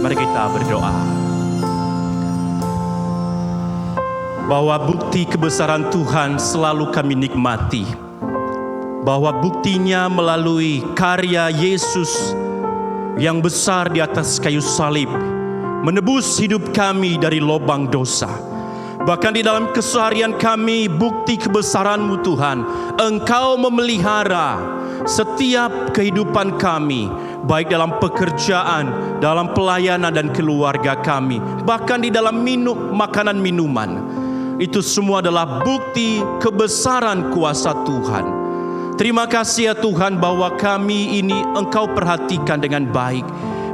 Mari kita berdoa. Bahwa bukti kebesaran Tuhan selalu kami nikmati. Bahwa buktinya melalui karya Yesus yang besar di atas kayu salib, menebus hidup kami dari lubang dosa. Bahkan di dalam keseharian kami, bukti kebesaran-Mu Tuhan, Engkau memelihara setiap kehidupan kami, baik dalam pekerjaan, dalam pelayanan dan keluarga kami, bahkan di dalam makanan minuman. Itu semua adalah bukti kebesaran kuasa Tuhan. Terima kasih ya Tuhan bahwa kami ini Engkau perhatikan dengan baik,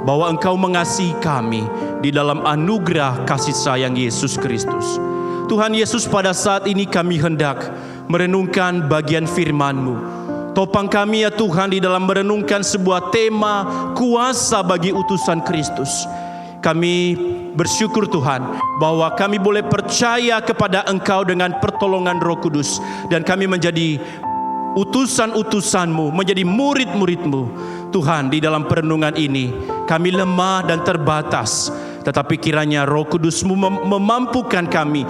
bahwa Engkau mengasihi kami di dalam anugerah kasih sayang Yesus Kristus. Tuhan Yesus, pada saat ini kami hendak merenungkan bagian firman-Mu. Topang kami ya Tuhan di dalam merenungkan sebuah tema kuasa bagi utusan Kristus. Kami bersyukur Tuhan bahwa kami boleh percaya kepada Engkau dengan pertolongan Roh Kudus. Dan kami menjadi utusan-utusan-Mu, menjadi murid-murid-Mu. Tuhan, di dalam perenungan ini kami lemah dan terbatas. Tetapi kiranya Roh Kudus-Mu memampukan kami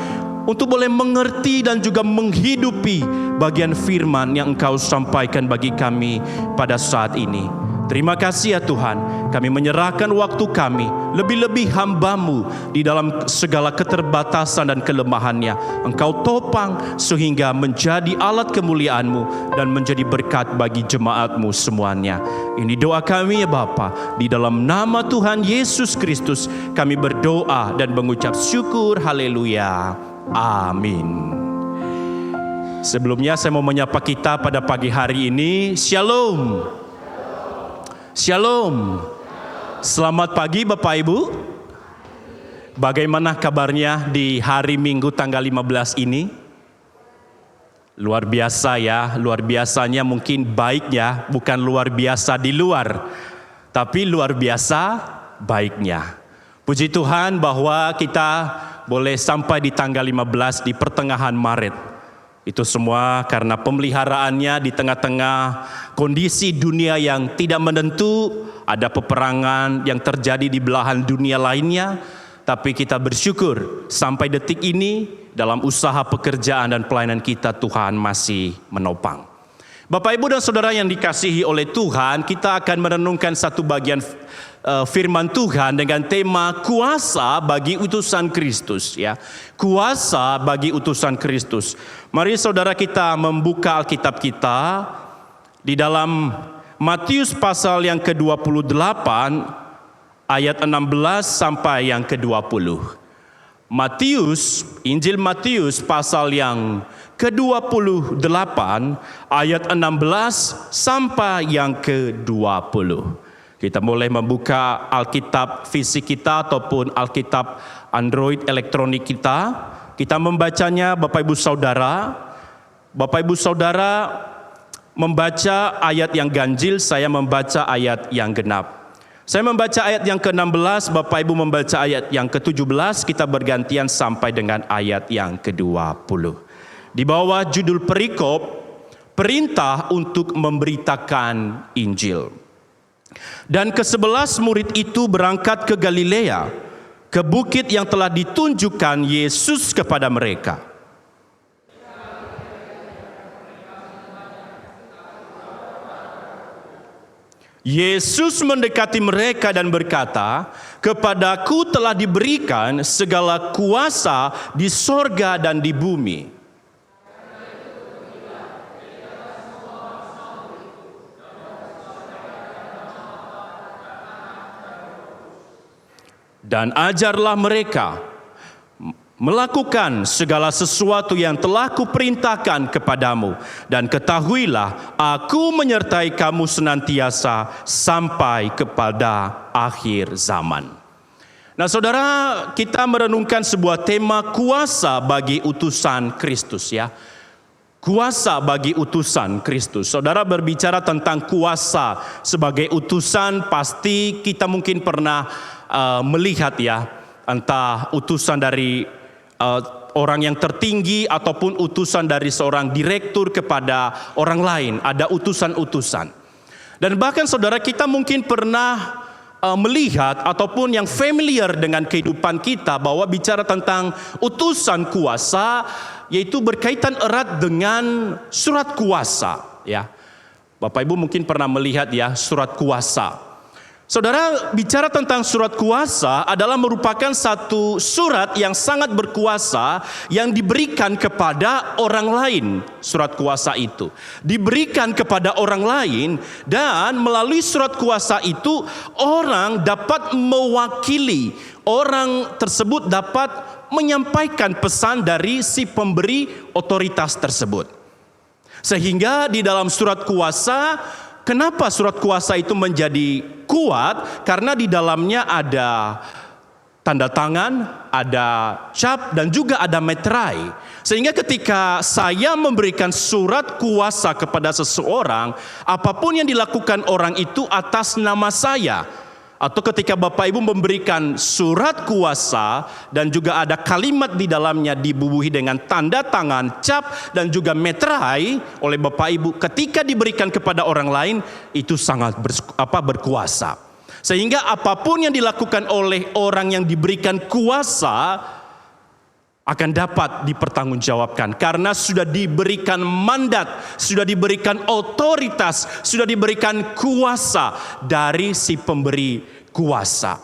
untuk boleh mengerti dan juga menghidupi bagian firman yang Engkau sampaikan bagi kami pada saat ini. Terima kasih ya Tuhan, kami menyerahkan waktu kami, lebih-lebih hamba-Mu di dalam segala keterbatasan dan kelemahannya. Engkau topang sehingga menjadi alat kemuliaan-Mu dan menjadi berkat bagi jemaat-Mu semuanya. Ini doa kami ya Bapa, di dalam nama Tuhan Yesus Kristus kami berdoa dan mengucap syukur. Haleluya. Amin. Sebelumnya saya mau menyapa kita pada pagi hari ini. Shalom. Shalom. Selamat pagi Bapak Ibu. Bagaimana kabarnya di hari Minggu tanggal 15 ini? Luar biasa ya, luar biasanya mungkin baiknya bukan luar biasa di luar, tapi luar biasa baiknya. Puji Tuhan bahwa kita boleh sampai di tanggal 15 di pertengahan Maret. Itu semua karena pemeliharaannya di tengah-tengah kondisi dunia yang tidak menentu, ada peperangan yang terjadi di belahan dunia lainnya, tapi kita bersyukur sampai detik ini dalam usaha pekerjaan dan pelayanan kita Tuhan masih menopang. Bapak Ibu dan Saudara yang dikasihi oleh Tuhan, kita akan merenungkan satu bagian firman Tuhan dengan tema kuasa bagi utusan Kristus ya. Kuasa bagi utusan Kristus. Mari saudara kita membuka Alkitab kita di dalam Matius pasal yang ke-28 ayat 16 sampai yang ke-20. Matius, Injil Matius pasal yang ke-28 ayat 16 sampai yang ke-20. Kita boleh membuka Alkitab fisik kita ataupun Alkitab Android elektronik kita. Kita membacanya Bapak Ibu Saudara. Bapak Ibu Saudara membaca ayat yang ganjil, saya membaca ayat yang genap. Saya membaca ayat yang ke-16, Bapak Ibu membaca ayat yang ke-17, kita bergantian sampai dengan ayat yang ke-20. Di bawah judul perikop, perintah untuk memberitakan Injil. Dan ke-11 murid itu berangkat ke Galilea, ke bukit yang telah ditunjukkan Yesus kepada mereka. Yesus mendekati mereka dan berkata, "Kepadaku telah diberikan segala kuasa di sorga dan di bumi. Dan ajarlah mereka melakukan segala sesuatu yang telah kuperintahkan kepadamu. Dan ketahuilah, aku menyertai kamu senantiasa sampai kepada akhir zaman." Nah saudara, kita merenungkan sebuah tema kuasa bagi utusan Kristus ya. Kuasa bagi utusan Kristus. Saudara berbicara tentang kuasa sebagai utusan, pasti kita mungkin pernah melihat ya, entah utusan dari orang yang tertinggi ataupun utusan dari seorang direktur kepada orang lain. Ada utusan-utusan. Dan bahkan saudara kita mungkin pernah melihat ataupun yang familiar dengan kehidupan kita bahwa bicara tentang utusan kuasa, yaitu berkaitan erat dengan surat kuasa, ya. Bapak Ibu mungkin pernah melihat ya surat kuasa. Saudara, bicara tentang surat kuasa adalah merupakan satu surat yang sangat berkuasa yang diberikan kepada orang lain. Surat kuasa itu diberikan kepada orang lain, dan melalui surat kuasa itu orang dapat mewakili, orang tersebut dapat menyampaikan pesan dari si pemberi otoritas tersebut. Sehingga di dalam surat kuasa, kenapa surat kuasa itu menjadi kuat? Karena di dalamnya ada tanda tangan, ada cap, dan juga ada meterai. Sehingga ketika saya memberikan surat kuasa kepada seseorang, apapun yang dilakukan orang itu atas nama saya. Atau ketika Bapak Ibu memberikan surat kuasa dan juga ada kalimat di dalamnya dibubuhi dengan tanda tangan, cap, dan juga meterai oleh Bapak Ibu, ketika diberikan kepada orang lain itu sangat berkuasa. Sehingga apapun yang dilakukan oleh orang yang diberikan kuasa akan dapat dipertanggungjawabkan karena sudah diberikan mandat, sudah diberikan otoritas, sudah diberikan kuasa dari si pemberi kuasa.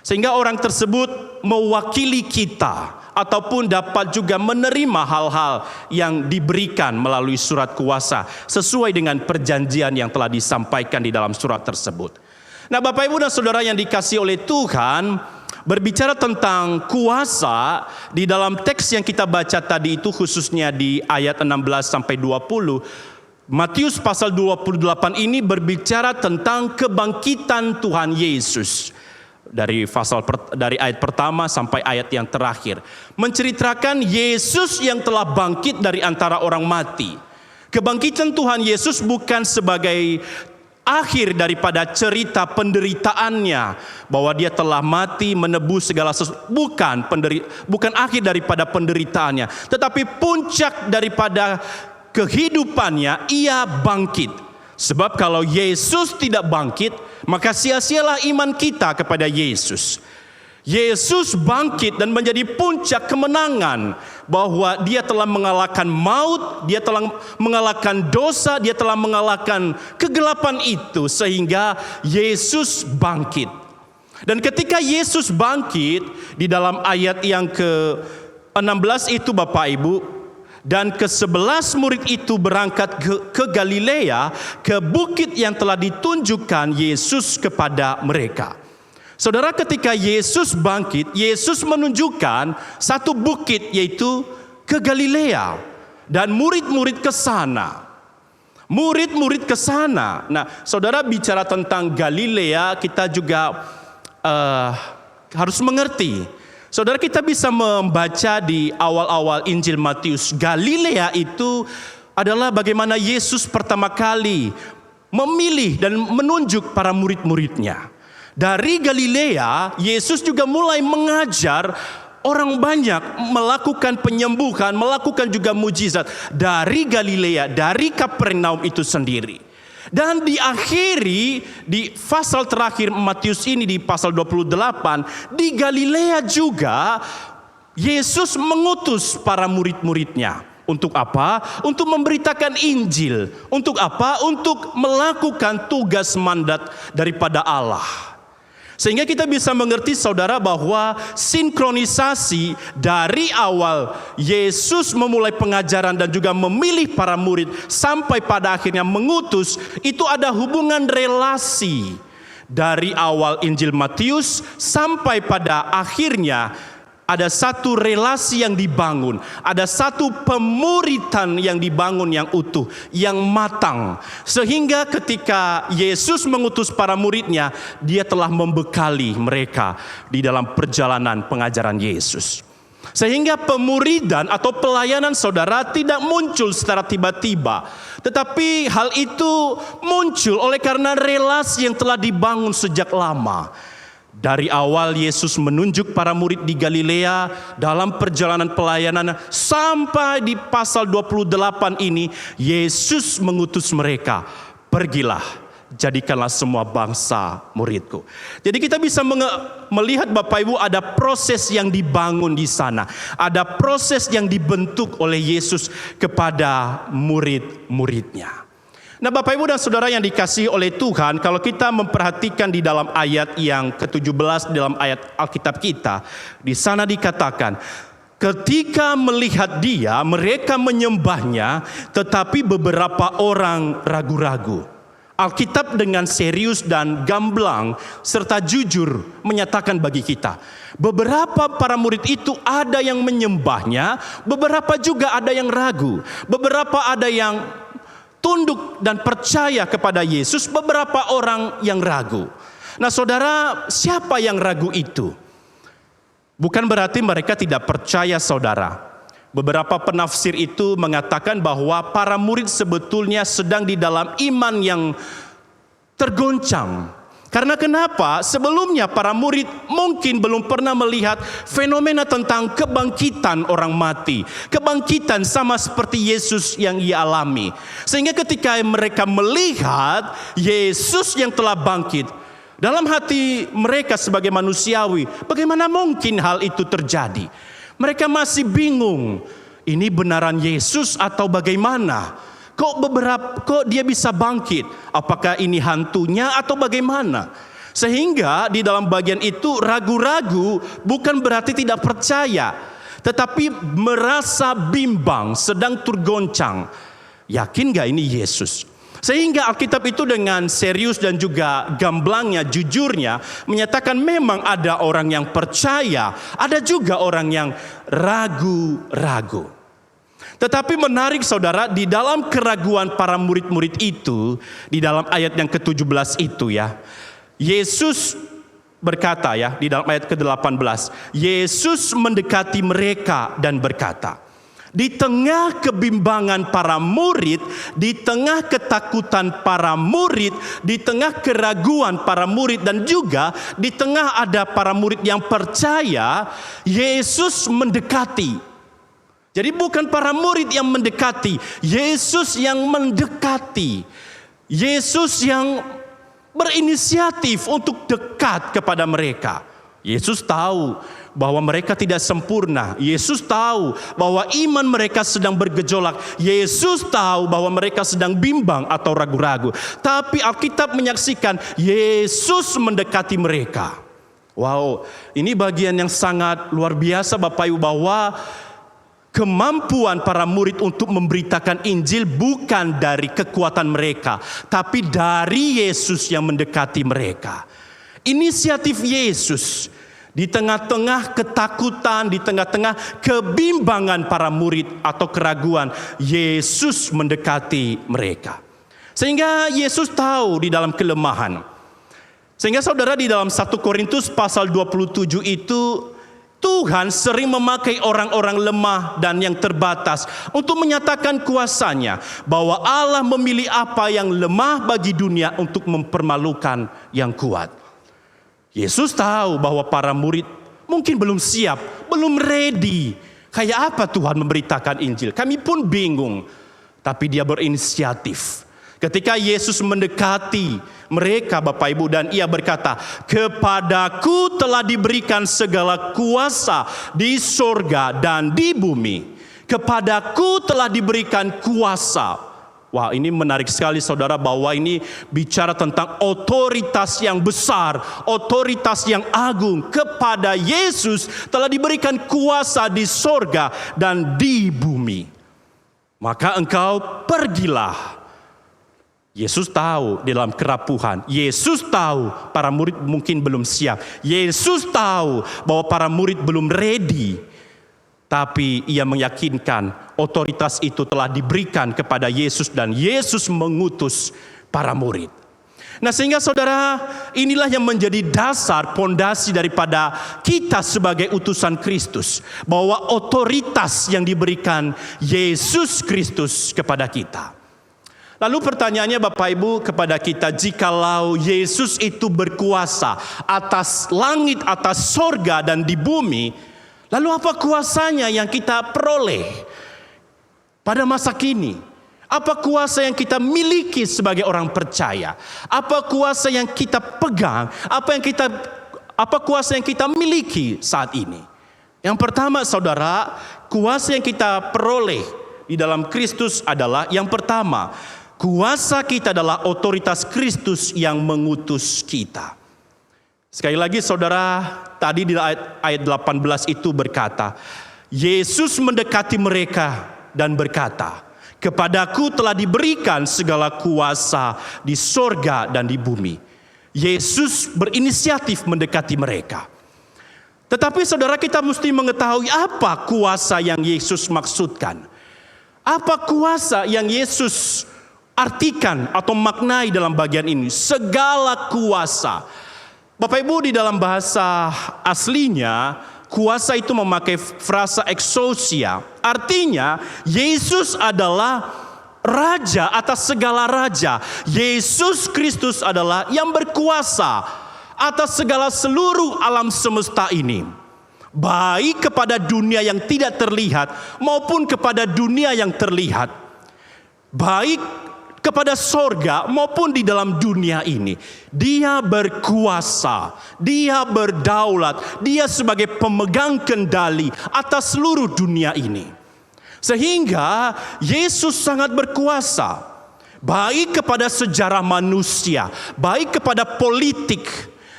Sehingga orang tersebut mewakili kita ataupun dapat juga menerima hal-hal yang diberikan melalui surat kuasa sesuai dengan perjanjian yang telah disampaikan di dalam surat tersebut. Nah, Bapak Ibu dan Saudara yang dikasihi oleh Tuhan, berbicara tentang kuasa di dalam teks yang kita baca tadi itu, khususnya di ayat 16 sampai 20, Matius pasal 28 ini berbicara tentang kebangkitan Tuhan Yesus. Dari ayat pertama sampai ayat yang terakhir, menceritakan Yesus yang telah bangkit dari antara orang mati. Kebangkitan Tuhan Yesus bukan sebagai akhir daripada cerita penderitaannya, bahwa dia telah mati menebus segala sesuatu. Bukan akhir daripada penderitaannya, tetapi puncak daripada kehidupannya, ia bangkit. Sebab kalau Yesus tidak bangkit, maka sia-sialah iman kita kepada Yesus. Yesus bangkit dan menjadi puncak kemenangan, bahwa dia telah mengalahkan maut, dia telah mengalahkan dosa, dia telah mengalahkan kegelapan itu, sehingga Yesus bangkit. Dan ketika Yesus bangkit, di dalam ayat yang ke-16 itu Bapak Ibu, dan ke-11 murid itu berangkat ke Galilea, ke bukit yang telah ditunjukkan Yesus kepada mereka. Saudara, ketika Yesus bangkit, Yesus menunjukkan satu bukit, yaitu ke Galilea, dan murid-murid ke sana. Murid-murid ke sana. Nah, Saudara, bicara tentang Galilea, kita juga harus mengerti. Saudara, kita bisa membaca di awal-awal Injil Matius, Galilea itu adalah bagaimana Yesus pertama kali memilih dan menunjuk para murid-muridnya. Dari Galilea, Yesus juga mulai mengajar orang banyak, melakukan penyembuhan, melakukan juga mujizat dari Galilea, dari Kapernaum itu sendiri. Dan diakhiri di pasal terakhir Matius ini, di pasal 28, di Galilea juga Yesus mengutus para murid-muridnya. Untuk apa? Untuk memberitakan Injil. Untuk apa? Untuk melakukan tugas mandat daripada Allah. Sehingga kita bisa mengerti, saudara, bahwa sinkronisasi dari awal Yesus memulai pengajaran dan juga memilih para murid sampai pada akhirnya mengutus, itu ada hubungan relasi dari awal Injil Matius sampai pada akhirnya. Ada satu relasi yang dibangun, ada satu pemuritan yang dibangun yang utuh, yang matang. Sehingga ketika Yesus mengutus para muridnya, dia telah membekali mereka di dalam perjalanan pengajaran Yesus. Sehingga pemuridan atau pelayanan saudara tidak muncul secara tiba-tiba, tetapi hal itu muncul oleh karena relasi yang telah dibangun sejak lama. Dari awal Yesus menunjuk para murid di Galilea dalam perjalanan pelayanan sampai di pasal 28 ini, Yesus mengutus mereka, pergilah jadikanlah semua bangsa muridku. Jadi kita bisa melihat Bapak Ibu ada proses yang dibangun di sana. Ada proses yang dibentuk oleh Yesus kepada murid-muridnya. Nah Bapak Ibu dan Saudara yang dikasihi oleh Tuhan, kalau kita memperhatikan di dalam ayat yang ke-17 dalam ayat Alkitab kita, di sana dikatakan, ketika melihat dia, mereka menyembahnya, tetapi beberapa orang ragu-ragu. Alkitab dengan serius dan gamblang serta jujur menyatakan bagi kita, beberapa para murid itu ada yang menyembahnya, beberapa juga ada yang ragu, beberapa ada yang tunduk dan percaya kepada Yesus, beberapa orang yang ragu. Nah saudara, siapa yang ragu itu? Bukan berarti mereka tidak percaya saudara. Beberapa penafsir itu mengatakan bahwa para murid sebetulnya sedang di dalam iman yang tergoncang. Karena kenapa? Sebelumnya para murid mungkin belum pernah melihat fenomena tentang kebangkitan orang mati. Kebangkitan sama seperti Yesus yang ia alami. Sehingga ketika mereka melihat Yesus yang telah bangkit, dalam hati mereka sebagai manusiawi, bagaimana mungkin hal itu terjadi? Mereka masih bingung, ini benaran Yesus atau bagaimana? Kok dia bisa bangkit? Apakah ini hantunya atau bagaimana? Sehingga di dalam bagian itu ragu-ragu bukan berarti tidak percaya, tetapi merasa bimbang, sedang tergoncang. Yakin gak ini Yesus? Sehingga Alkitab itu dengan serius dan juga gamblangnya, jujurnya menyatakan memang ada orang yang percaya, ada juga orang yang ragu-ragu. Tetapi menarik saudara, di dalam keraguan para murid-murid itu, di dalam ayat yang ke-17 itu ya, Yesus berkata ya, di dalam ayat ke-18, Yesus mendekati mereka dan berkata, di tengah kebimbangan para murid, di tengah ketakutan para murid, di tengah keraguan para murid, dan juga di tengah ada para murid yang percaya, Yesus mendekati. Jadi bukan para murid yang mendekati, Yesus yang mendekati. Yesus yang berinisiatif untuk dekat kepada mereka. Yesus tahu bahwa mereka tidak sempurna. Yesus tahu bahwa iman mereka sedang bergejolak. Yesus tahu bahwa mereka sedang bimbang atau ragu-ragu. Tapi Alkitab menyaksikan Yesus mendekati mereka. Wow, ini bagian yang sangat luar biasa Bapak Ibu, bahwa kemampuan para murid untuk memberitakan Injil bukan dari kekuatan mereka, tapi dari Yesus yang mendekati mereka. Inisiatif Yesus di tengah-tengah ketakutan, di tengah-tengah kebimbangan para murid atau keraguan, Yesus mendekati mereka. Sehingga Yesus tahu di dalam kelemahan. Sehingga saudara, di dalam 1 Korintus pasal 27 itu, Tuhan sering memakai orang-orang lemah dan yang terbatas untuk menyatakan kuasanya, bahwa Allah memilih apa yang lemah bagi dunia untuk mempermalukan yang kuat. Yesus tahu bahwa para murid mungkin belum siap, belum ready. Kayak apa Tuhan memberitakan Injil? Kami pun bingung. Tapi dia berinisiatif. Ketika Yesus mendekati mereka Bapak Ibu, dan ia berkata, kepadaku telah diberikan segala kuasa di sorga dan di bumi. Kepadaku telah diberikan kuasa. Wah, ini menarik sekali saudara, bahwa ini bicara tentang otoritas yang besar, otoritas yang agung. Kepada Yesus telah diberikan kuasa di sorga dan di bumi. Maka engkau pergilah. Yesus tahu di dalam kerapuhan. Yesus tahu para murid mungkin belum siap. Yesus tahu bahwa para murid belum ready. Tapi ia meyakinkan otoritas itu telah diberikan kepada Yesus, dan Yesus mengutus para murid. Nah, sehingga saudara, inilah yang menjadi dasar pondasi daripada kita sebagai utusan Kristus, bahwa otoritas yang diberikan Yesus Kristus kepada kita. Lalu pertanyaannya Bapak Ibu kepada kita, jikalau Yesus itu berkuasa atas langit, atas sorga dan di bumi, lalu apa kuasanya yang kita peroleh pada masa kini? Apa kuasa yang kita miliki sebagai orang percaya? Apa kuasa yang kita pegang? Apa kuasa yang kita miliki saat ini? Yang pertama, saudara, kuasa yang kita peroleh di dalam Kristus adalah yang pertama, kuasa kita adalah otoritas Kristus yang mengutus kita. Sekali lagi saudara, tadi di ayat 18 itu berkata, Yesus mendekati mereka dan berkata, "Kepadaku telah diberikan segala kuasa di sorga dan di bumi." Yesus berinisiatif mendekati mereka. Tetapi saudara, kita mesti mengetahui apa kuasa yang Yesus maksudkan. Apa kuasa yang Yesus artikan atau maknai dalam bagian ini? Segala kuasa. Bapak Ibu, di dalam bahasa aslinya, kuasa itu memakai frasa exousia. Artinya, Yesus adalah raja atas segala raja. Yesus Kristus adalah yang berkuasa atas segala seluruh alam semesta ini. Baik kepada dunia yang tidak terlihat maupun kepada dunia yang terlihat. Baik kepada sorga maupun di dalam dunia ini. Dia berkuasa, dia berdaulat, dia sebagai pemegang kendali atas seluruh dunia ini. Sehingga Yesus sangat berkuasa, baik kepada sejarah manusia, baik kepada politik,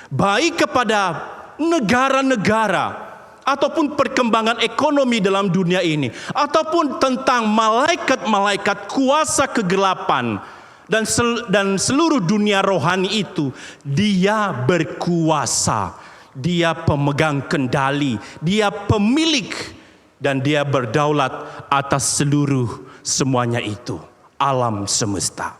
baik kepada negara-negara, ataupun perkembangan ekonomi dalam dunia ini, ataupun tentang malaikat-malaikat kuasa kegelapan dan seluruh dunia rohani itu. Dia berkuasa, dia pemegang kendali, dia pemilik, dan dia berdaulat atas semuanya itu, alam semesta.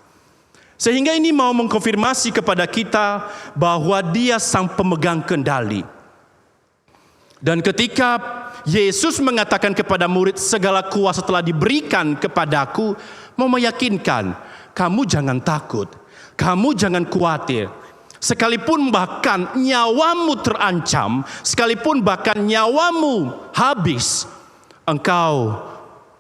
Sehingga ini mau mengkonfirmasi kepada kita bahwa dia sang pemegang kendali. Dan ketika Yesus mengatakan kepada murid, segala kuasa telah diberikan kepadaku, mau meyakinkan, kamu jangan takut, kamu jangan khawatir. Sekalipun bahkan nyawamu terancam, sekalipun bahkan nyawamu habis, engkau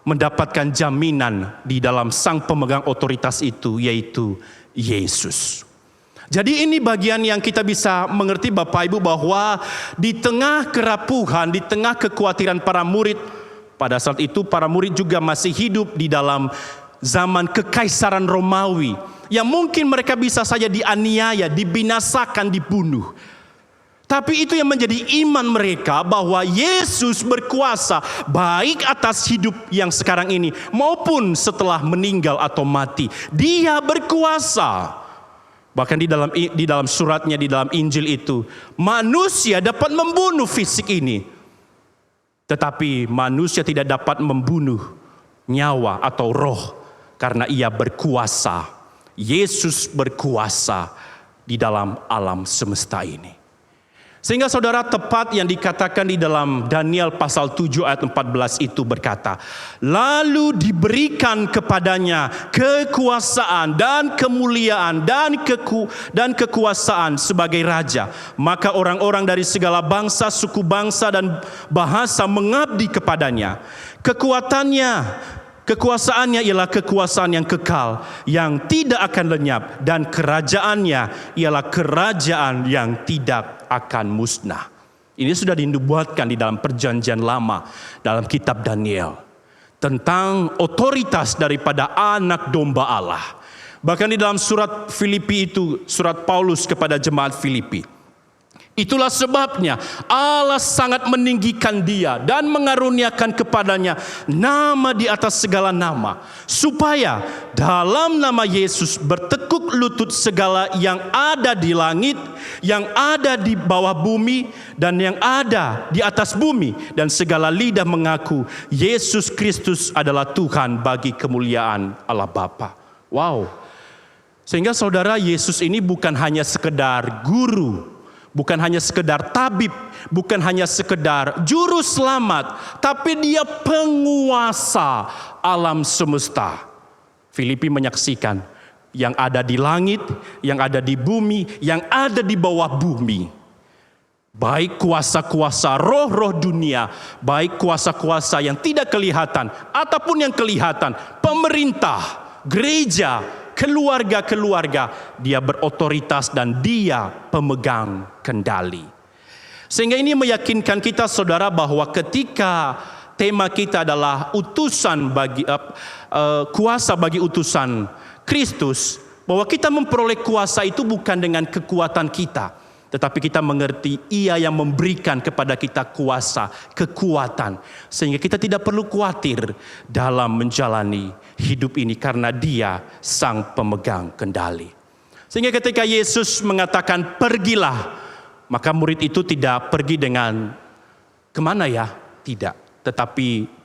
mendapatkan jaminan di dalam sang pemegang otoritas itu, yaitu Yesus. Jadi ini bagian yang kita bisa mengerti Bapak Ibu, bahwa di tengah kerapuhan, di tengah kekhawatiran para murid, pada saat itu para murid juga masih hidup di dalam zaman kekaisaran Romawi, yang mungkin mereka bisa saja dianiaya, dibinasakan, dibunuh. Tapi itu yang menjadi iman mereka, bahwa Yesus berkuasa baik atas hidup yang sekarang ini maupun setelah meninggal atau mati. Dia berkuasa. Bahkan di dalam suratnya, di dalam Injil itu, manusia dapat membunuh fisik ini, tetapi manusia tidak dapat membunuh nyawa atau roh, karena ia berkuasa. Yesus berkuasa di dalam alam semesta ini. Sehingga saudara, tepat yang dikatakan di dalam Daniel pasal 7 ayat 14 itu berkata, lalu diberikan kepadanya kekuasaan dan kemuliaan dan kekuasaan sebagai raja. Maka orang-orang dari segala bangsa, suku bangsa dan bahasa mengabdi kepadanya. Kekuasaannya ialah kekuasaan yang kekal, yang tidak akan lenyap, dan kerajaannya ialah kerajaan yang tidak akan musnah. Ini sudah dinubuatkan di dalam perjanjian lama, dalam kitab Daniel, tentang otoritas daripada anak domba Allah. Bahkan di dalam surat Filipi itu, surat Paulus kepada jemaat Filipi, itulah sebabnya Allah sangat meninggikan dia dan mengaruniakan kepadanya nama di atas segala nama, supaya dalam nama Yesus bertekuk lutut segala yang ada di langit, yang ada di bawah bumi, dan yang ada di atas bumi, dan segala lidah mengaku Yesus Kristus adalah Tuhan bagi kemuliaan Allah Bapa. Wow. Sehingga saudara, Yesus ini bukan hanya sekedar guru, bukan hanya sekedar tabib, bukan hanya sekedar juru selamat, tapi dia penguasa alam semesta. Filipi menyaksikan yang ada di langit, yang ada di bumi, yang ada di bawah bumi. Baik kuasa-kuasa roh-roh dunia, baik kuasa-kuasa yang tidak kelihatan ataupun yang kelihatan, pemerintah, gereja, keluarga-keluarga. Dia berotoritas dan dia pemegang kendali. Sehingga ini meyakinkan kita saudara bahwa ketika tema kita adalah kuasa bagi utusan Kristus, bahwa kita memperoleh kuasa itu bukan dengan kekuatan kita, tetapi kita mengerti Ia yang memberikan kepada kita kuasa, kekuatan, sehingga kita tidak perlu khawatir dalam menjalani hidup ini karena Dia sang pemegang kendali. Sehingga ketika Yesus mengatakan pergilah, maka murid itu tidak pergi dengan kemana ya? Tidak. Tetapi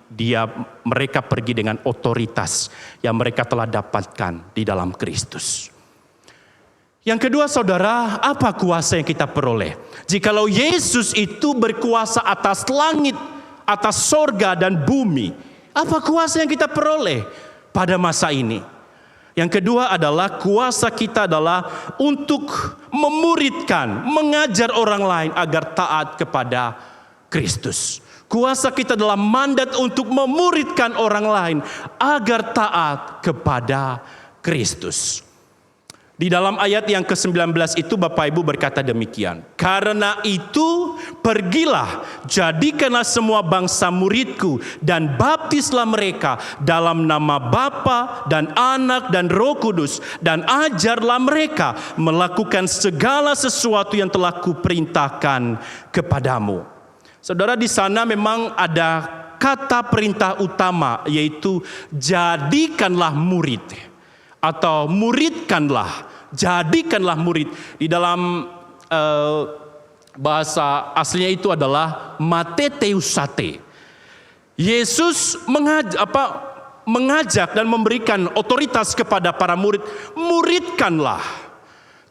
mereka pergi dengan otoritas yang mereka telah dapatkan di dalam Kristus. Yang kedua saudara, apa kuasa yang kita peroleh? Jikalau Yesus itu berkuasa atas langit, atas sorga dan bumi, apa kuasa yang kita peroleh pada masa ini? Yang kedua adalah kuasa kita adalah untuk memuridkan, mengajar orang lain agar taat kepada Kristus. Kuasa kita adalah mandat untuk memuridkan orang lain agar taat kepada Kristus. Di dalam ayat yang ke-19 itu Bapak Ibu berkata demikian. Karena itu pergilah, jadikanlah semua bangsa muridku dan baptislah mereka dalam nama Bapa dan Anak dan Roh Kudus, dan ajarlah mereka melakukan segala sesuatu yang telah kuperintahkan kepadamu. Saudara, di sana memang ada kata perintah utama, yaitu jadikanlah murid. Atau muridkanlah, jadikanlah murid. Di dalam bahasa aslinya itu adalah mateteusate. Yesus mengajak dan memberikan otoritas kepada para murid. Muridkanlah,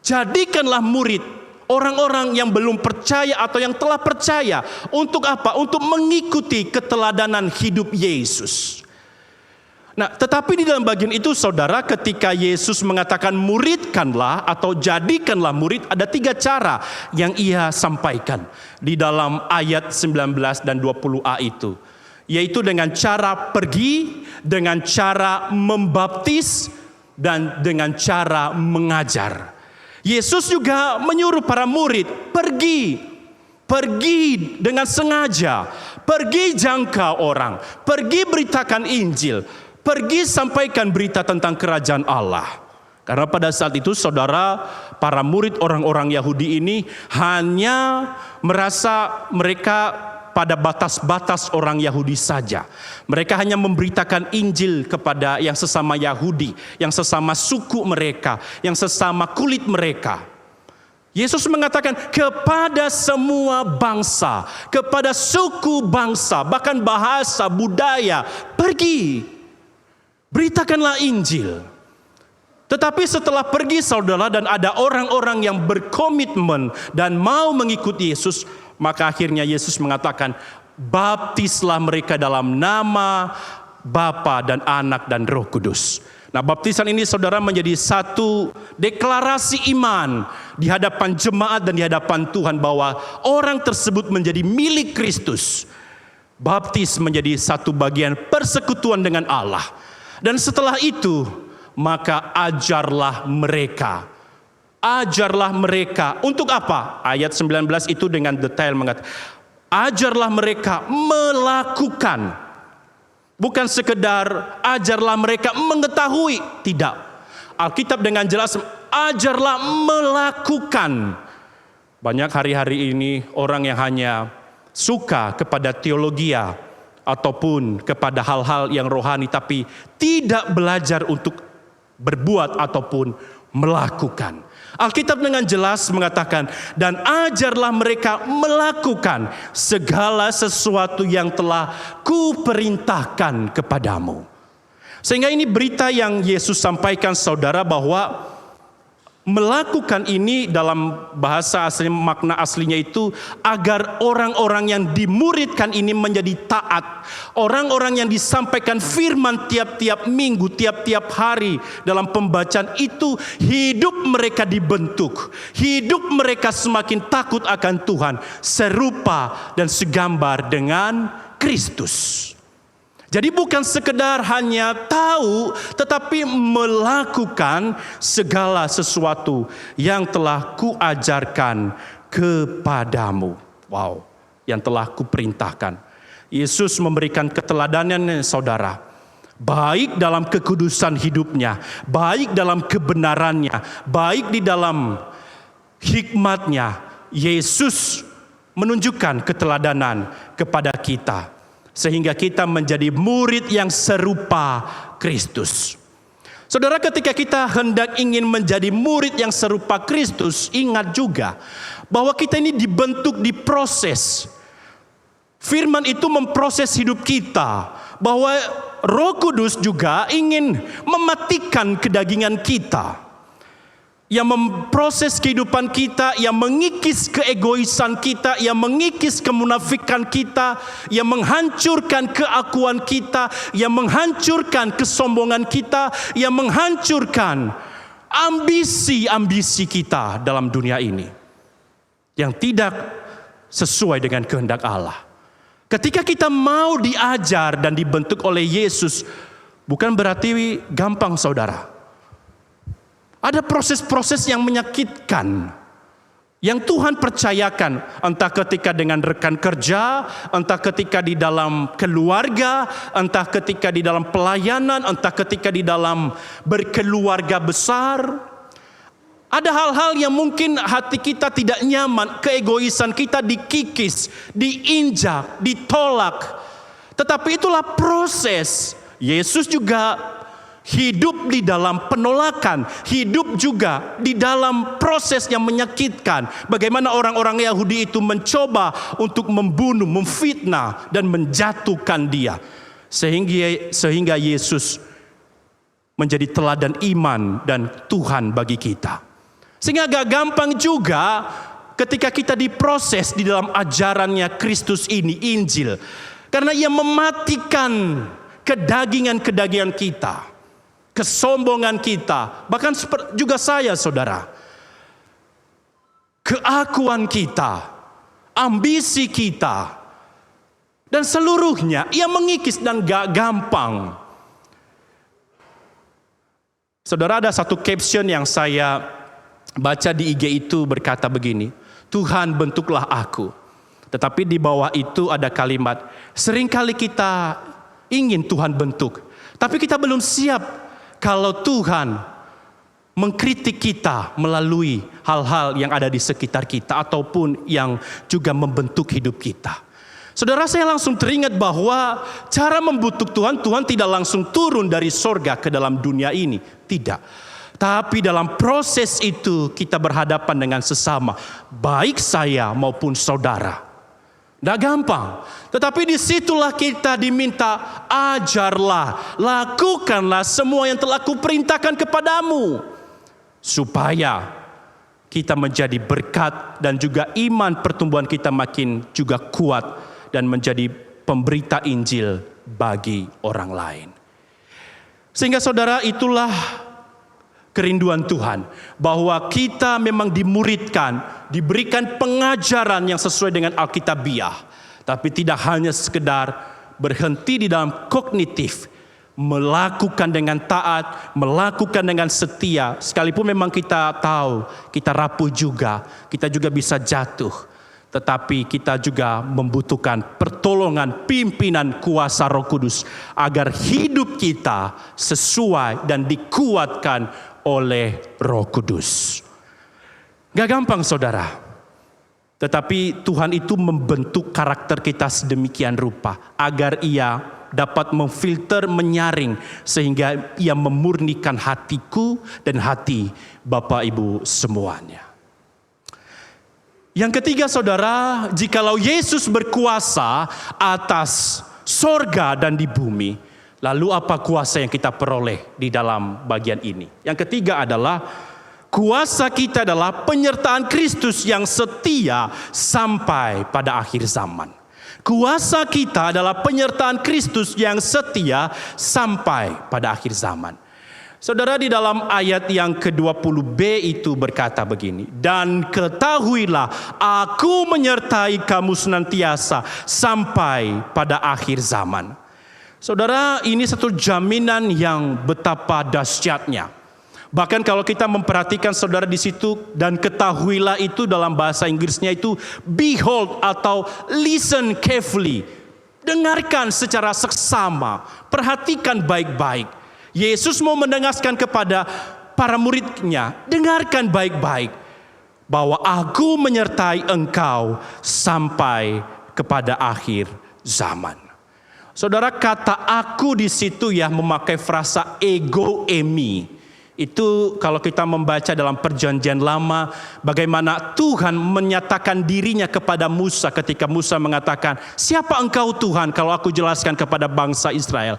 jadikanlah murid orang-orang yang belum percaya atau yang telah percaya. Untuk apa? Untuk mengikuti keteladanan hidup Yesus. Nah, tetapi di dalam bagian itu saudara, ketika Yesus mengatakan muridkanlah atau jadikanlah murid, ada 3 cara yang Ia sampaikan di dalam ayat 19 dan 20a itu. Yaitu dengan cara pergi, dengan cara membaptis, dan dengan cara mengajar. Yesus juga menyuruh para murid pergi dengan sengaja, pergi jangka orang, pergi beritakan Injil. Pergi sampaikan berita tentang kerajaan Allah. Karena pada saat itu saudara, para murid orang-orang Yahudi ini hanya merasa mereka pada batas-batas orang Yahudi saja. Mereka hanya memberitakan Injil kepada yang sesama Yahudi, yang sesama suku mereka, yang sesama kulit mereka. Yesus mengatakan kepada semua bangsa, kepada suku bangsa, bahkan bahasa, budaya, pergi. Beritakanlah Injil. Tetapi setelah pergi saudara dan ada orang-orang yang berkomitmen dan mau mengikuti Yesus, maka akhirnya Yesus mengatakan, baptislah mereka dalam nama Bapa dan Anak dan Roh Kudus. Nah, baptisan ini saudara menjadi satu deklarasi iman di hadapan jemaat dan di hadapan Tuhan bahwa orang tersebut menjadi milik Kristus. Baptis menjadi satu bagian persekutuan dengan Allah. Dan setelah itu, maka ajarlah mereka. Ajarlah mereka. Untuk apa? Ayat 19 itu dengan detail mengatakan, ajarlah mereka melakukan. Bukan sekedar ajarlah mereka mengetahui. Tidak. Alkitab dengan jelas, ajarlah melakukan. Banyak hari-hari ini orang yang hanya suka kepada teologia, ataupun kepada hal-hal yang rohani, tapi tidak belajar untuk berbuat ataupun melakukan. Alkitab dengan jelas mengatakan, dan ajarlah mereka melakukan segala sesuatu yang telah kuperintahkan kepadamu. Sehingga ini berita yang Yesus sampaikan saudara, bahwa melakukan ini dalam bahasa asli, makna aslinya itu agar orang-orang yang dimuridkan ini menjadi taat. Orang-orang yang disampaikan firman tiap-tiap minggu, tiap-tiap hari dalam pembacaan itu, hidup mereka dibentuk. Hidup mereka semakin takut akan Tuhan, serupa dan segambar dengan Kristus. Jadi bukan sekedar hanya tahu, tetapi melakukan segala sesuatu yang telah kuajarkan kepadamu. Wow, yang telah kuperintahkan. Yesus memberikan keteladanan, saudara. Baik dalam kekudusan hidupnya, baik dalam kebenarannya, baik di dalam hikmatnya. Yesus menunjukkan keteladanan kepada kita. Sehingga kita menjadi murid yang serupa Kristus. Saudara, ketika kita hendak ingin menjadi murid yang serupa Kristus, ingat juga bahwa kita ini dibentuk, diproses. Firman itu memproses hidup kita, bahwa Roh Kudus juga ingin mematikan kedagingan kita, yang memproses kehidupan kita, yang mengikis keegoisan kita, yang mengikis kemunafikan kita, yang menghancurkan keakuan kita, yang menghancurkan kesombongan kita, yang menghancurkan ambisi-ambisi kita dalam dunia ini yang tidak sesuai dengan kehendak Allah. Ketika kita mau diajar dan dibentuk oleh Yesus, bukan berarti gampang, saudara. Ada proses-proses yang menyakitkan, yang Tuhan percayakan, entah ketika dengan rekan kerja, entah ketika di dalam keluarga, entah ketika di dalam pelayanan, entah ketika di dalam berkeluarga besar. Ada hal-hal yang mungkin hati kita tidak nyaman, keegoisan kita dikikis, diinjak, ditolak. Tetapi itulah proses. Yesus juga hidup di dalam penolakan, hidup juga di dalam proses yang menyakitkan. Bagaimana orang-orang Yahudi itu mencoba untuk membunuh, memfitnah, dan menjatuhkan dia. Sehingga Yesus menjadi teladan iman dan Tuhan bagi kita. Sehingga agak gampang juga ketika kita diproses di dalam ajarannya Kristus ini, Injil. Karena ia mematikan kedagingan-kedagingan kita, kesombongan kita, bahkan juga saya, saudara, keakuan kita, ambisi kita, dan seluruhnya ia mengikis dan gak gampang. Saudara, ada satu caption yang saya baca di IG itu berkata begini, Tuhan bentuklah aku. Tetapi di bawah itu ada kalimat, seringkali kita ingin Tuhan bentuk, tapi kita belum siap kalau Tuhan mengkritik kita melalui hal-hal yang ada di sekitar kita ataupun yang juga membentuk hidup kita. Saudara, saya langsung teringat bahwa cara membentuk Tuhan, Tuhan tidak langsung turun dari sorga ke dalam dunia ini. Tidak. Tapi dalam proses itu kita berhadapan dengan sesama, baik saya maupun saudara. Tidak gampang. Tetapi disitulah kita diminta, ajarlah, lakukanlah semua yang telah kuperintahkan kepadamu. Supaya kita menjadi berkat dan juga iman pertumbuhan kita makin juga kuat dan menjadi pemberita Injil bagi orang lain. Sehingga saudara, itulah kerinduan Tuhan, bahwa kita memang dimuridkan, diberikan pengajaran yang sesuai dengan Alkitabiah, tapi tidak hanya sekedar berhenti di dalam kognitif, melakukan dengan taat, melakukan dengan setia, sekalipun memang kita tahu, kita rapuh juga, kita juga bisa jatuh. Tetapi kita juga membutuhkan pertolongan pimpinan kuasa Roh Kudus agar hidup kita sesuai dan dikuatkan oleh Roh Kudus. Gak gampang, saudara. Tetapi Tuhan itu membentuk karakter kita sedemikian rupa agar ia dapat memfilter, menyaring, sehingga ia memurnikan hatiku dan hati Bapak Ibu semuanya. Yang ketiga, saudara, jikalau Yesus berkuasa atas sorga dan di bumi, lalu apa kuasa yang kita peroleh di dalam bagian ini? Yang ketiga adalah kuasa kita adalah penyertaan Kristus yang setia sampai pada akhir zaman. Kuasa kita adalah penyertaan Kristus yang setia sampai pada akhir zaman. Saudara, di dalam ayat yang ke-20b itu berkata begini, dan ketahuilah aku menyertai kamu senantiasa sampai pada akhir zaman. Saudara, ini satu jaminan yang betapa dahsyatnya. Bahkan kalau kita memperhatikan saudara di situ, dan ketahuilah itu dalam bahasa Inggrisnya itu behold atau listen carefully. Dengarkan secara seksama, perhatikan baik-baik. Yesus mau mendengarkan kepada para muridnya, dengarkan baik-baik bahwa aku menyertai engkau sampai kepada akhir zaman. Saudara, kata aku di situ ya memakai frasa ego emi. Itu kalau kita membaca dalam perjanjian lama, bagaimana Tuhan menyatakan dirinya kepada Musa ketika Musa mengatakan, siapa engkau Tuhan kalau aku jelaskan kepada bangsa Israel?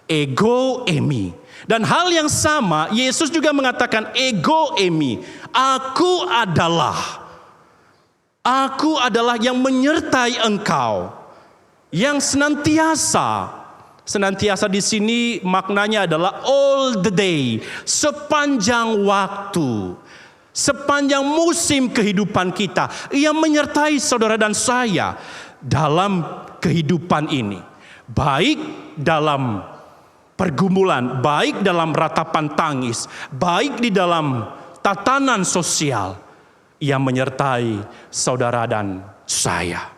Ego emi. Dan hal yang sama, Yesus juga mengatakan ego emi. Aku adalah yang menyertai engkau, yang senantiasa di sini maknanya adalah all the day, sepanjang waktu, sepanjang musim kehidupan kita. Ia menyertai saudara dan saya dalam kehidupan ini, baik dalam pergumulan, baik dalam ratapan tangis, baik di dalam tatanan sosial. Ia menyertai saudara dan saya.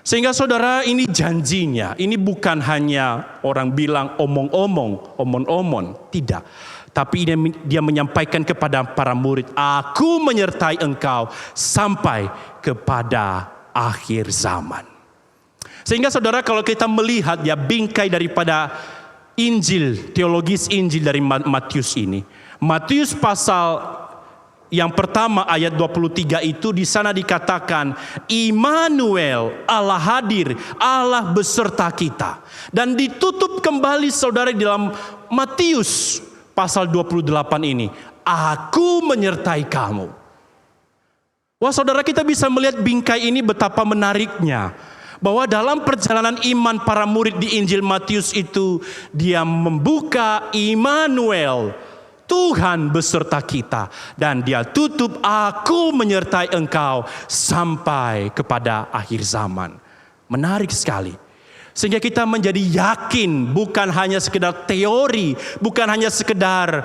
Sehingga saudara, ini janjinya, ini bukan hanya orang bilang omong-omong, tidak. Tapi dia menyampaikan kepada para murid, aku menyertai engkau sampai kepada akhir zaman. Sehingga saudara, kalau kita melihat ya bingkai daripada Injil, teologis Injil dari Matius ini. Matius pasal yang pertama ayat 23 itu di sana dikatakan Immanuel, Allah hadir, Allah beserta kita. Dan ditutup kembali saudara di dalam Matius pasal 28 ini, aku menyertai kamu. Wah saudara, kita bisa melihat bingkai ini betapa menariknya. Bahwa dalam perjalanan iman para murid di Injil Matius itu, dia membuka Immanuel, Tuhan beserta kita. Dan dia tutup, aku menyertai engkau sampai kepada akhir zaman. Menarik sekali. Sehingga kita menjadi yakin, bukan hanya sekedar teori, bukan hanya sekedar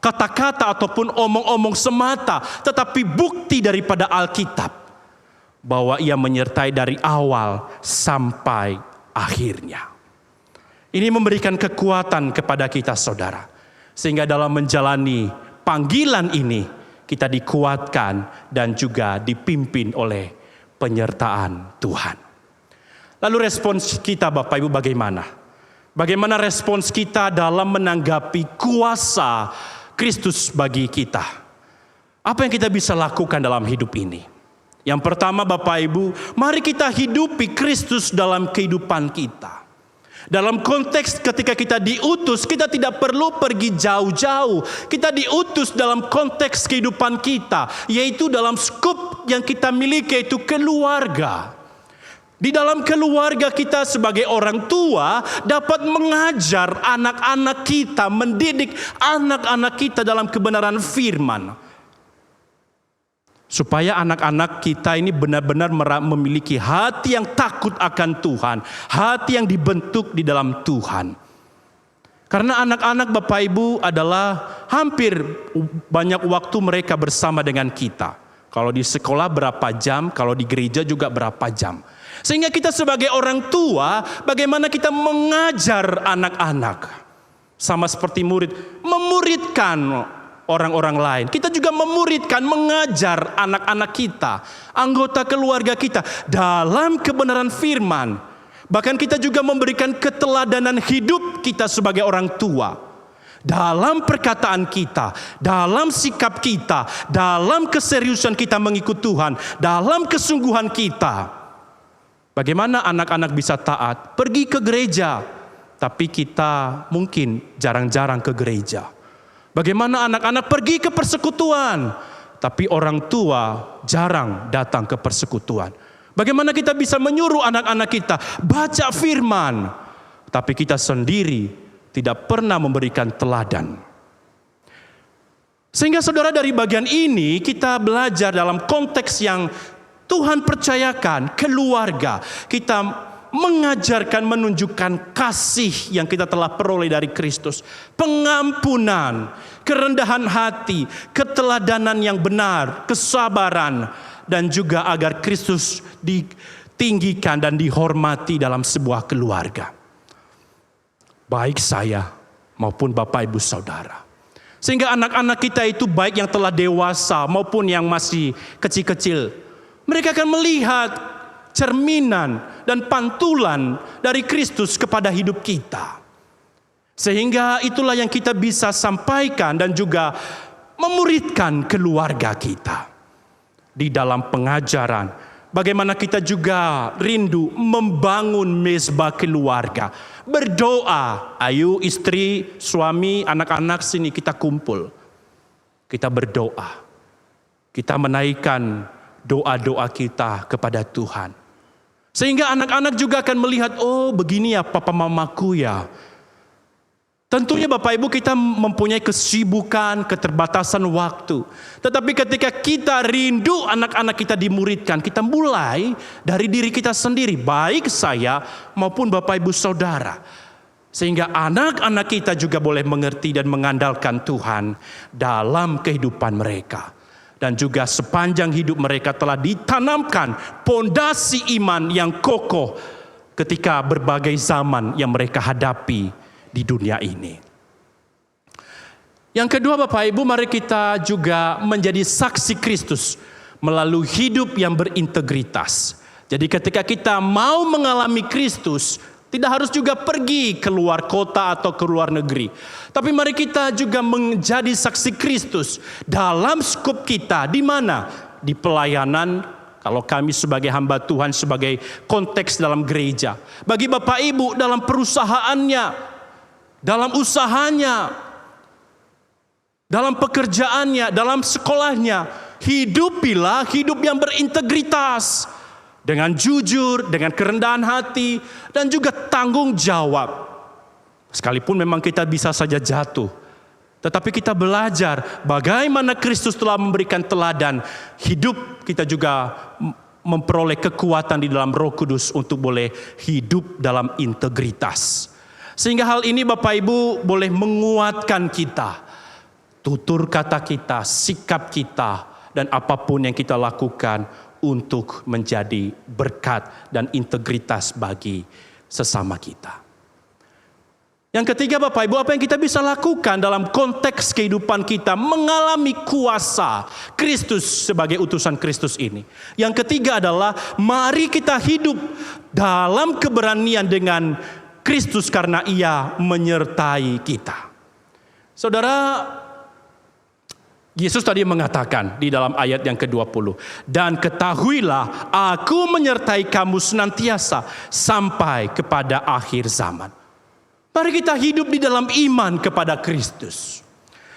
kata-kata ataupun omong-omong semata, tetapi bukti daripada Alkitab. Bahwa ia menyertai dari awal sampai akhirnya. Ini memberikan kekuatan kepada kita saudara. Sehingga dalam menjalani panggilan ini, kita dikuatkan dan juga dipimpin oleh penyertaan Tuhan. Lalu respons kita Bapak Ibu bagaimana? Bagaimana respons kita dalam menanggapi kuasa Kristus bagi kita? Apa yang kita bisa lakukan dalam hidup ini? Yang pertama Bapak Ibu, mari kita hidupi Kristus dalam kehidupan kita. Dalam konteks ketika kita diutus, kita tidak perlu pergi jauh-jauh. Kita diutus dalam konteks kehidupan kita, yaitu dalam skup yang kita miliki, yaitu keluarga. Di dalam keluarga kita sebagai orang tua dapat mengajar anak-anak kita, mendidik anak-anak kita dalam kebenaran firman. Supaya anak-anak kita ini benar-benar memiliki hati yang takut akan Tuhan. Hati yang dibentuk di dalam Tuhan. Karena anak-anak Bapak Ibu adalah hampir banyak waktu mereka bersama dengan kita. Kalau di sekolah berapa jam, kalau di gereja juga berapa jam. Sehingga kita sebagai orang tua, bagaimana kita mengajar anak-anak. Sama seperti murid, memuridkan orang-orang lain. Kita juga memuridkan, mengajar anak-anak kita, anggota keluarga kita dalam kebenaran firman. Bahkan kita juga memberikan keteladanan hidup kita sebagai orang tua. Dalam perkataan kita, dalam sikap kita, dalam keseriusan kita mengikut Tuhan, dalam kesungguhan kita. Bagaimana anak-anak bisa taat? Pergi ke gereja, tapi kita mungkin jarang-jarang ke gereja. Bagaimana anak-anak pergi ke persekutuan, tapi orang tua jarang datang ke persekutuan. Bagaimana kita bisa menyuruh anak-anak kita baca firman, tapi kita sendiri tidak pernah memberikan teladan. Sehingga saudara, dari bagian ini kita belajar dalam konteks yang Tuhan percayakan, keluarga. Kita mengajarkan, menunjukkan kasih yang kita telah peroleh dari Kristus. Pengampunan, kerendahan hati, keteladanan yang benar, kesabaran, dan juga agar Kristus ditinggikan dan dihormati dalam sebuah keluarga. Baik saya maupun Bapak Ibu Saudara. Sehingga anak-anak kita itu baik yang telah dewasa maupun yang masih kecil-kecil, mereka akan melihat cerminan dan pantulan dari Kristus kepada hidup kita. Sehingga itulah yang kita bisa sampaikan dan juga memuridkan keluarga kita. Di dalam pengajaran, bagaimana kita juga rindu membangun mezbah keluarga. Berdoa, ayo istri, suami, anak-anak sini kita kumpul. Kita berdoa. Kita menaikkan doa-doa kita kepada Tuhan. Sehingga anak-anak juga akan melihat, oh begini ya papa mamaku ya. Tentunya Bapak Ibu kita mempunyai kesibukan, keterbatasan waktu. Tetapi ketika kita rindu anak-anak kita dimuridkan, kita mulai dari diri kita sendiri, baik saya maupun Bapak Ibu Saudara. Sehingga anak-anak kita juga boleh mengerti dan mengandalkan Tuhan dalam kehidupan mereka. Dan juga sepanjang hidup mereka telah ditanamkan pondasi iman yang kokoh ketika berbagai zaman yang mereka hadapi di dunia ini. Yang kedua Bapak Ibu, mari kita juga menjadi saksi Kristus melalui hidup yang berintegritas. Jadi ketika kita mau mengalami Kristus, tidak harus juga pergi keluar kota atau ke luar negeri. Tapi mari kita juga menjadi saksi Kristus dalam skup kita. Di mana? Di pelayanan, kalau kami sebagai hamba Tuhan, sebagai konteks dalam gereja. Bagi Bapak Ibu dalam perusahaannya, dalam usahanya, dalam pekerjaannya, dalam sekolahnya, hidupilah hidup yang berintegritas, dengan jujur, dengan kerendahan hati, dan juga tanggung jawab. Sekalipun memang kita bisa saja jatuh, tetapi kita belajar bagaimana Kristus telah memberikan teladan. Hidup kita juga memperoleh kekuatan di dalam Roh Kudus untuk boleh hidup dalam integritas. Sehingga hal ini Bapak Ibu boleh menguatkan kita. Tutur kata kita, sikap kita, dan apapun yang kita lakukan untuk menjadi berkat dan integritas bagi sesama kita. Yang ketiga Bapak Ibu, apa yang kita bisa lakukan dalam konteks kehidupan kita mengalami kuasa Kristus sebagai utusan Kristus ini. Yang ketiga adalah mari kita hidup dalam keberanian dengan Kristus karena Ia menyertai kita. Saudara, Yesus tadi mengatakan di dalam ayat yang ke-20, dan ketahuilah aku menyertai kamu senantiasa sampai kepada akhir zaman. Mari kita hidup di dalam iman kepada Kristus.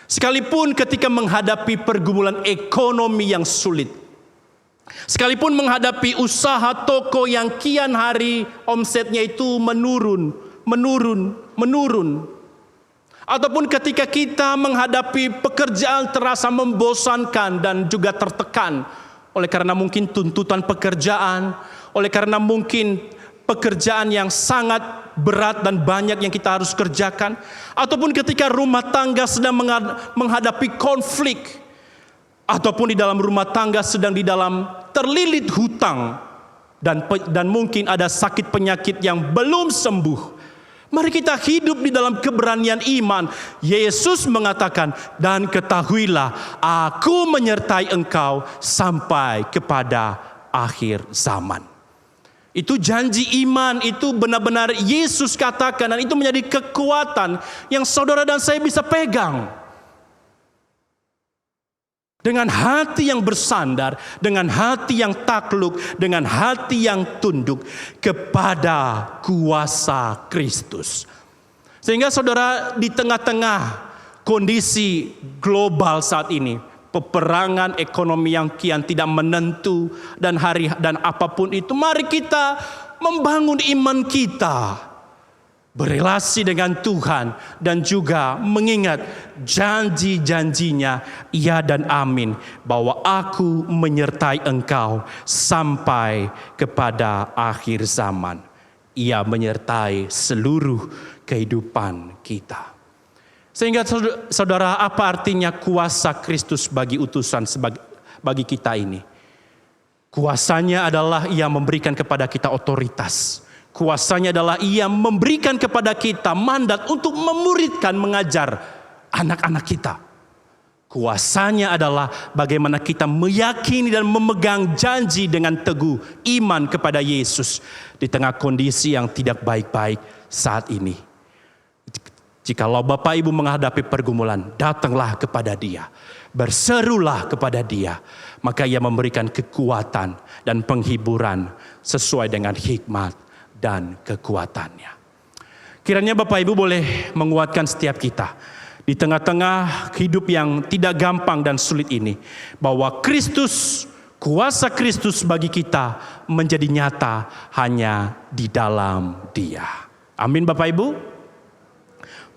Sekalipun ketika menghadapi pergumulan ekonomi yang sulit, sekalipun menghadapi usaha toko yang kian hari omsetnya itu menurun. Ataupun ketika kita menghadapi pekerjaan terasa membosankan dan juga tertekan. Oleh karena mungkin tuntutan pekerjaan, oleh karena mungkin pekerjaan yang sangat berat dan banyak yang kita harus kerjakan. Ataupun ketika rumah tangga sedang menghadapi konflik. Ataupun di dalam rumah tangga sedang di dalam terlilit hutang. Dan mungkin ada sakit penyakit yang belum sembuh. Mari kita hidup di dalam keberanian iman. Yesus mengatakan, dan ketahuilah aku menyertai engkau sampai kepada akhir zaman. Itu janji iman, itu benar-benar Yesus katakan. Dan itu menjadi kekuatan yang saudara dan saya bisa pegang. Dengan hati yang bersandar, dengan hati yang takluk, dengan hati yang tunduk kepada kuasa Kristus. Sehingga saudara, di tengah-tengah kondisi global saat ini, peperangan ekonomi yang kian tidak menentu dan apapun itu, mari kita membangun iman kita. Berelasi dengan Tuhan dan juga mengingat janji-janjinya ya dan amin bahwa aku menyertai engkau sampai kepada akhir zaman. Ia menyertai seluruh kehidupan kita. Sehingga saudara, apa artinya kuasa Kristus bagi utusan bagi kita ini? Kuasanya adalah Ia memberikan kepada kita otoritas. Kuasanya adalah Ia memberikan kepada kita mandat untuk memuridkan, mengajar anak-anak kita. Kuasanya adalah bagaimana kita meyakini dan memegang janji dengan teguh iman kepada Yesus di tengah kondisi yang tidak baik-baik saat ini. Jikalau Bapak Ibu menghadapi pergumulan, datanglah kepada Dia, berserulah kepada Dia, maka Ia memberikan kekuatan dan penghiburan sesuai dengan hikmat dan kekuatannya. Kiranya Bapak Ibu boleh menguatkan setiap kita di tengah-tengah hidup yang tidak gampang dan sulit ini, bahwa Kristus, kuasa Kristus bagi kita menjadi nyata hanya di dalam Dia. Amin Bapak Ibu.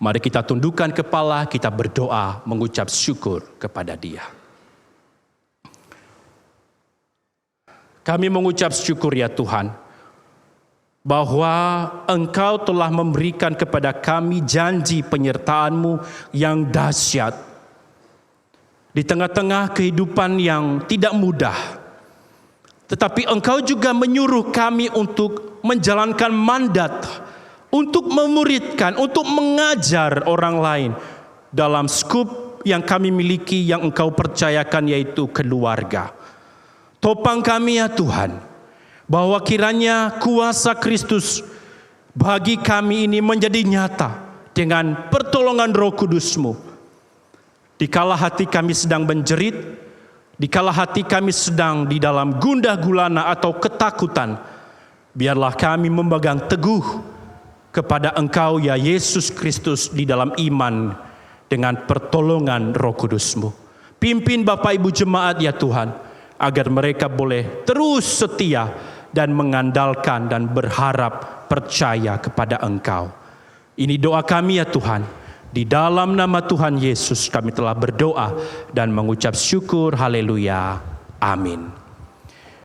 Mari kita tundukkan kepala, kita berdoa mengucap syukur kepada Dia. Kami mengucap syukur ya Tuhan, bahwa Engkau telah memberikan kepada kami janji penyertaan-Mu yang dahsyat. Di tengah-tengah kehidupan yang tidak mudah, tetapi Engkau juga menyuruh kami untuk menjalankan mandat, untuk memuridkan, untuk mengajar orang lain dalam skup yang kami miliki, yang Engkau percayakan, yaitu keluarga. Topang kami ya Tuhan, bahwa kiranya kuasa Kristus bagi kami ini menjadi nyata dengan pertolongan Roh Kudus-Mu. Dikala hati kami sedang menjerit, dikala hati kami sedang di dalam gundah gulana atau ketakutan, biarlah kami memegang teguh kepada Engkau ya Yesus Kristus di dalam iman dengan pertolongan Roh Kudus-Mu. Pimpin Bapak Ibu jemaat ya Tuhan, agar mereka boleh terus setia dan mengandalkan dan berharap percaya kepada Engkau. Ini doa kami ya Tuhan. Di dalam nama Tuhan Yesus kami telah berdoa dan mengucap syukur. Haleluya. Amin.